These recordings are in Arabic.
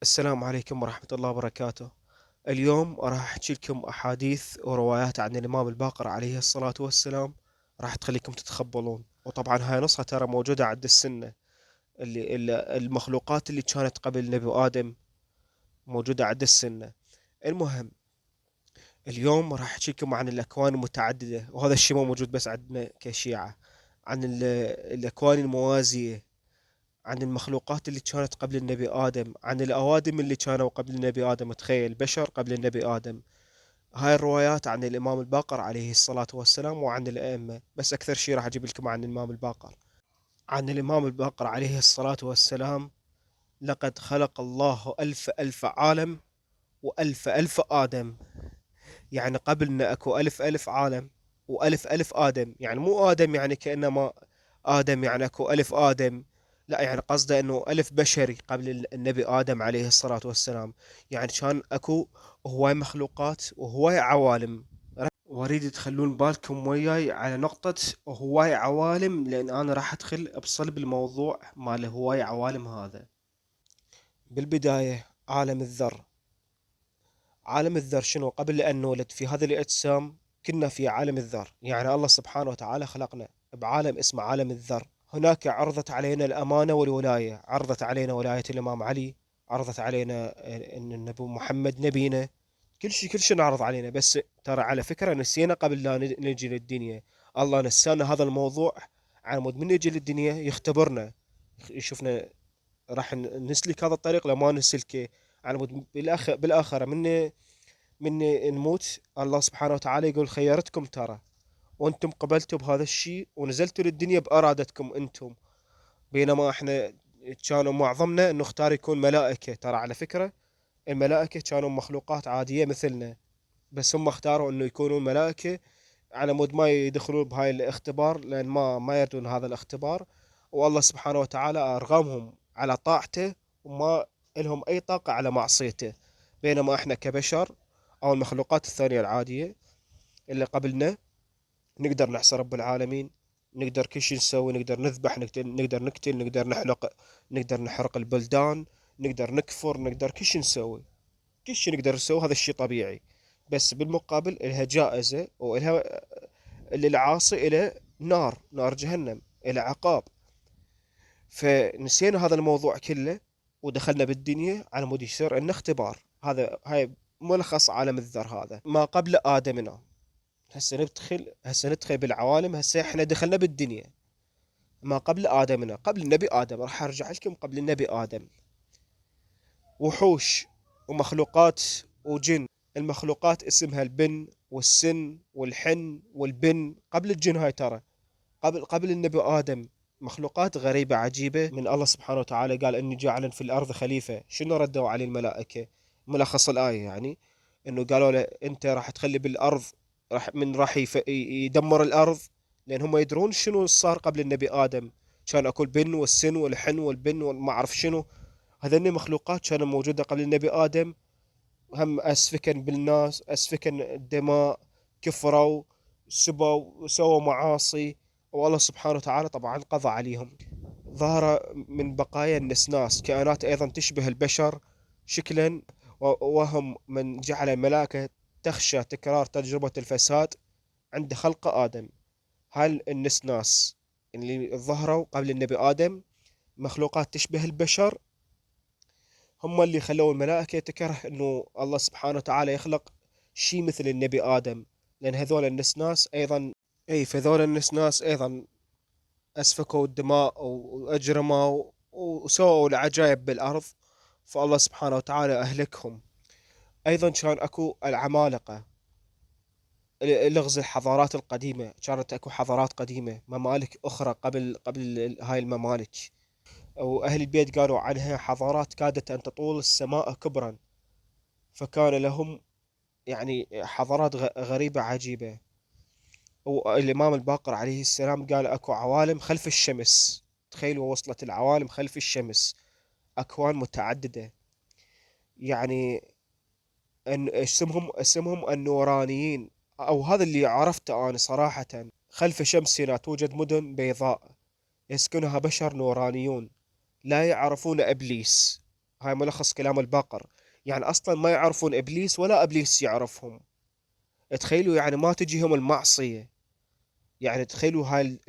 السلام عليكم ورحمة الله وبركاته. اليوم راح أحكي لكم أحاديث وروايات عن الإمام الباقر عليه الصلاة والسلام. راح تخليكم تتخبلون، وطبعا هاي نصها ترى موجودة عند السنة. المخلوقات اللي كانت قبل نبي آدم موجودة عند السنة. المهم، اليوم راح أحكي لكم عن الأكوان المتعددة، وهذا الشيء مو موجود بس عندنا كشيعة. عن الأكوان الموازية، عن المخلوقات اللي كانت قبل النبي آدم، عن الأوادم اللي كانوا قبل النبي آدم. تخيل، بشر قبل النبي آدم. هاي الروايات عن الإمام الباقر عليه الصلاة والسلام وعن الأئمة، بس أكثر شيء راح أجيب لكم عن الإمام الباقر. عن الإمام الباقر عليه الصلاة والسلام: لقد خلق الله ألف ألف عالم وألف ألف آدم. يعني قبلنا أكو ألف ألف عالم وألف ألف آدم، يعني مو آدم يعني كأنما آدم يعني أكو ألف آدم. لا، يعني قصده أنه ألف بشري قبل النبي آدم عليه الصلاة والسلام. يعني كان أكو هواي مخلوقات وهواي عوالم. واريد تخلون بالكم وياي على نقطة هواي عوالم، لأن أنا راح أدخل بصلب الموضوع مال هواي عوالم هذا. بالبداية، عالم الذر. عالم الذر شنو؟ قبل أن نولد في هذه الأجسام كنا في عالم الذر، يعني الله سبحانه وتعالى خلقنا بعالم اسمه عالم الذر. هناك عرضت علينا الأمانة والولاية، عرضت علينا ولاية الإمام علي، عرضت علينا أن النبي محمد نبينا. كل شيء نعرض علينا، بس ترى على فكرة نسينا قبل لا نجي للدنيا. الله نسانا هذا الموضوع على مود من نجي للدنيا يختبرنا، يشوفنا راح نسلك هذا الطريق لو ما نسلكه. على مود بالآخرة من نموت، الله سبحانه وتعالى يقول خيرتكم ترى، وانتم قبلتوا بهذا الشيء ونزلتوا للدنيا بارادتكم انتم. بينما احنا كانوا معظمنا انه اختار يكون ملائكة. ترى على فكرة الملائكة كانوا مخلوقات عادية مثلنا، بس هم اختاروا انه يكونوا ملائكة على مود ما يدخلون بهاي الاختبار، لان ما يردون هذا الاختبار. والله سبحانه وتعالى ارغمهم على طاعته، وما لهم اي طاقة على معصيته. بينما احنا كبشر او المخلوقات الثانية العادية اللي قبلنا نقدر نعصي رب العالمين، نقدر كل شيء نسوي، نقدر نذبح، نقدر نقتل، نقدر نحلق، نقدر نحرق البلدان، نقدر نكفر، نقدر كل شيء نسوي، كل شيء نقدر نسوي. هذا الشيء طبيعي. بس بالمقابل إلها جائزة، وإلها للعاصي إلى نار جهنم، إلى عقاب. فنسينا هذا الموضوع كله ودخلنا بالدنيا على مود يصير عندنا اختبار. هاي ملخص عالم الذر، هذا ما قبل آدمنا. هسه ندخل بالعوالم. هسه احنا دخلنا بالدنيا ما قبل آدمنا، قبل النبي آدم. راح أرجع لكم قبل النبي آدم. وحوش ومخلوقات وجن. المخلوقات اسمها البن والسن والحن والبن قبل الجن. هاي ترى قبل النبي آدم. مخلوقات غريبة عجيبة من الله سبحانه وتعالى. قال إني جاعل في الأرض خليفة. شنو ردوا عليه الملائكة؟ ملخص الآية يعني إنه قالوا له أنت راح تخلي بالأرض، راح يدمر الأرض. لأن هم يدرون شنو صار قبل النبي آدم. كان أكل بن والسن والحن والبن وما أعرف شنو. هذني مخلوقات كانوا موجودة قبل النبي آدم. هم أسفكا بالناس، أسفكا الدماء، كفروا، سبوا، سووا معاصي. والله سبحانه وتعالى طبعا قضى عليهم. ظهر من بقايا النسناس كائنات أيضا تشبه البشر شكلا، وهم من جعل الملائكة تخشى تكرار تجربة الفساد عند خلق آدم. هل النسناس اللي ظهروا قبل النبي آدم مخلوقات تشبه البشر، هم اللي خلوا الملائكة تكره انه الله سبحانه وتعالى يخلق شيء مثل النبي آدم. لأن هذول النسناس أيضا، أي فذول النسناس أيضا أسفكوا الدماء وأجرموا وسووا العجائب بالأرض، فالله سبحانه وتعالى أهلكهم. أيضا كان أكو العمالقة، لغز الحضارات القديمة. كانت أكو حضارات قديمة، ممالك أخرى قبل هاي الممالك. وأهل البيت قالوا عنها حضارات كادت أن تطول السماء كبرا. فكان لهم يعني حضارات غريبة عجيبة. والإمام الباقر عليه السلام قال أكو عوالم خلف الشمس. تخيلوا وصلت العوالم خلف الشمس، أكوان متعددة. يعني أن اسمهم النورانيين، أو هذا اللي عرفته أنا صراحة. خلف شمسنا توجد مدن بيضاء يسكنها بشر نورانيون لا يعرفون إبليس. هاي ملخص كلام الباقر. يعني أصلا ما يعرفون إبليس ولا إبليس يعرفهم. تخيلوا يعني ما تجيهم المعصية. يعني تخيلوا هاي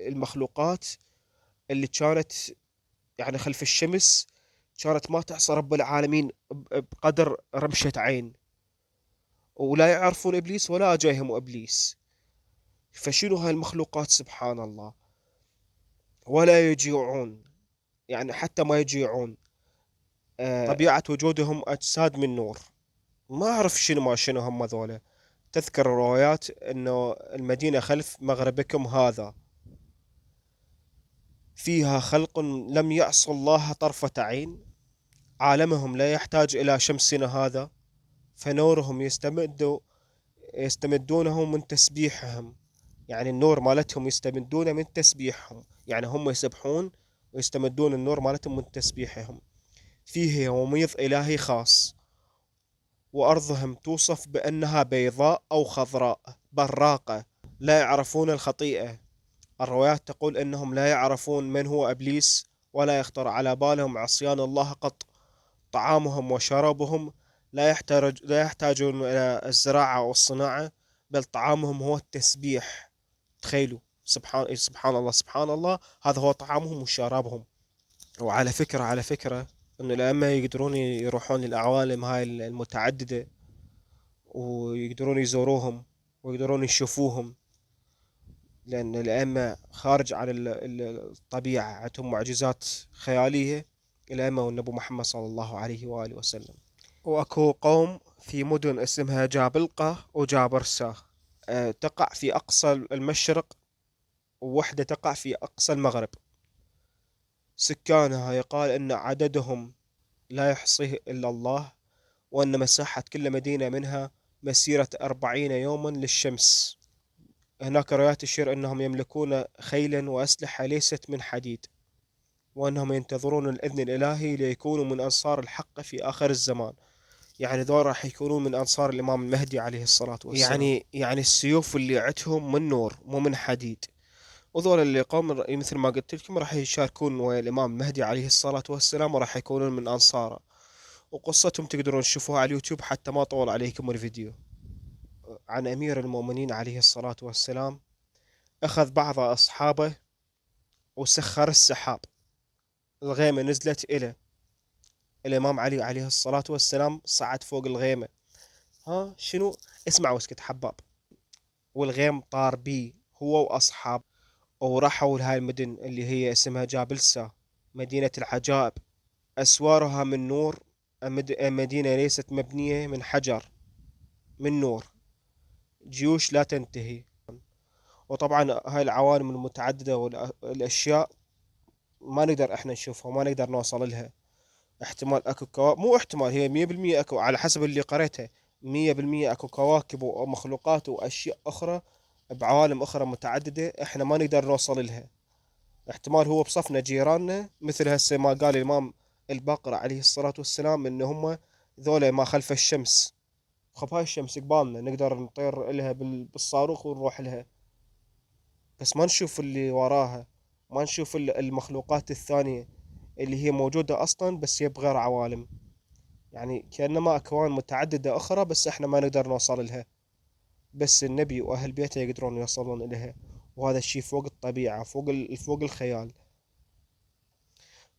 المخلوقات اللي كانت يعني خلف الشمس، كانت ما تعصى رب العالمين بقدر رمشة عين، ولا يعرفون إبليس ولا جايهم إبليس. فشنو هاي المخلوقات سبحان الله. ولا يجيعون، يعني حتى ما يجيعون. طبيعة وجودهم أجساد من نور. ما أعرف شنو ما شنو هم ذولا. تذكر الروايات أنه المدينة خلف مغربكم هذا فيها خلق لم يعصوا الله طرفة عين. عالمهم لا يحتاج إلى شمسنا هذا، فنورهم يستمدونه من تسبيحهم. يعني النور مالتهم يستمدونه من تسبيحهم، يعني هم يسبحون ويستمدون النور مالتهم من تسبيحهم. فيه يوميض إلهي خاص، وأرضهم توصف بأنها بيضاء أو خضراء براقة، لا يعرفون الخطيئة. الروايات تقول أنهم لا يعرفون من هو إبليس، ولا يخطر على بالهم عصيان الله قط. طعامهم وشرابهم لا يحتاجون إلى الزراعة والصناعة، بل طعامهم هو التسبيح. تخيلوا، سبحان الله سبحان الله، هذا هو طعامهم وشرابهم. وعلى فكرة، على فكرة، أن الأئمة يقدرون يروحون للعوالم هاي المتعددة، ويقدرون يزوروهم ويقدرون يشوفوهم، لأن الأئمة خارج عن الطبيعة، عندهم معجزات خيالية. الأئمة والنبي محمد صلى الله عليه وآله وسلم. وأكو قوم في مدن اسمها جابلقة وجابرسة، تقع في أقصى المشرق، ووحدة تقع في أقصى المغرب. سكانها يقال أن عددهم لا يحصيه إلا الله، وأن مساحة كل مدينة منها مسيرة 40 يوما للشمس. هناك روايات تشير أنهم يملكون خيلا وأسلحة ليست من حديد، وأنهم ينتظرون الإذن الإلهي ليكونوا من أنصار الحق في آخر الزمان. يعني ذول راح يكونون من أنصار الإمام المهدي عليه الصلاة والسلام. يعني السيوف اللي عندهم من نور مو من حديد. وذول اللي قوم مثل ما قلت لكم راح يشاركون ويا الإمام المهدي عليه الصلاة والسلام، وراح يكونون من أنصاره. وقصتهم تقدرون تشوفوها على اليوتيوب حتى ما طول عليكم الفيديو. عن أمير المؤمنين عليه الصلاة والسلام، أخذ بعض أصحابه وسخر السحاب. الغيمة نزلت إلى الإمام علي عليه الصلاة والسلام، صعد فوق الغيمة. ها شنو؟ اسمع واسكت حباب. والغيم طار بي هو وأصحاب، وراحوا لهاي المدن اللي هي اسمها جابلسة، مدينة العجائب. أسوارها من نور. مدينة ليست مبنية من حجر، من نور. جيوش لا تنتهي. وطبعا هاي العوالم المتعددة والأشياء ما نقدر احنا نشوفها، وما نقدر نوصل لها. احتمال اكو كواكب، مو احتمال، هي 100% اكو على حسب اللي قريتها. 100% اكو كواكب ومخلوقات واشياء اخرى بعوالم اخرى متعددة احنا ما نقدر نوصل لها. احتمال هو بصفنا جيراننا، مثل هسه ما قال الامام الباقر عليه الصلاة والسلام ان هم ذولا ما خلف الشمس. خب هاي الشمس قبالنا نقدر نطير لها بالصاروخ ونروح لها، بس ما نشوف اللي وراها. ما نشوف المخلوقات الثانية اللي هي موجودة أصلا، بس هي بغير عوالم. يعني كأنما أكوان متعددة أخرى بس إحنا ما نقدر نوصل لها، بس النبي وأهل بيته يقدرون يوصلون إليها. وهذا الشيء فوق الطبيعة، فوق الخيال.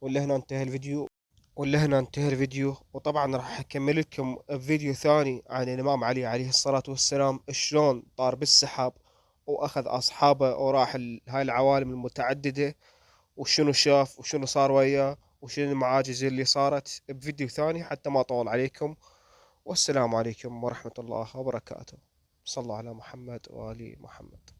ولا هنا انتهى الفيديو. وطبعا راح أكمل لكم فيديو ثاني عن الإمام علي عليه الصلاة والسلام، شلون طار بالسحاب وأخذ أصحابه وراح هاي العوالم المتعددة، وشنو شاف وشنو صار وياه وشنو المعاجز اللي صارت، بفيديو ثاني حتى ما أطول عليكم. والسلام عليكم ورحمة الله وبركاته. صلى الله على محمد وآل محمد.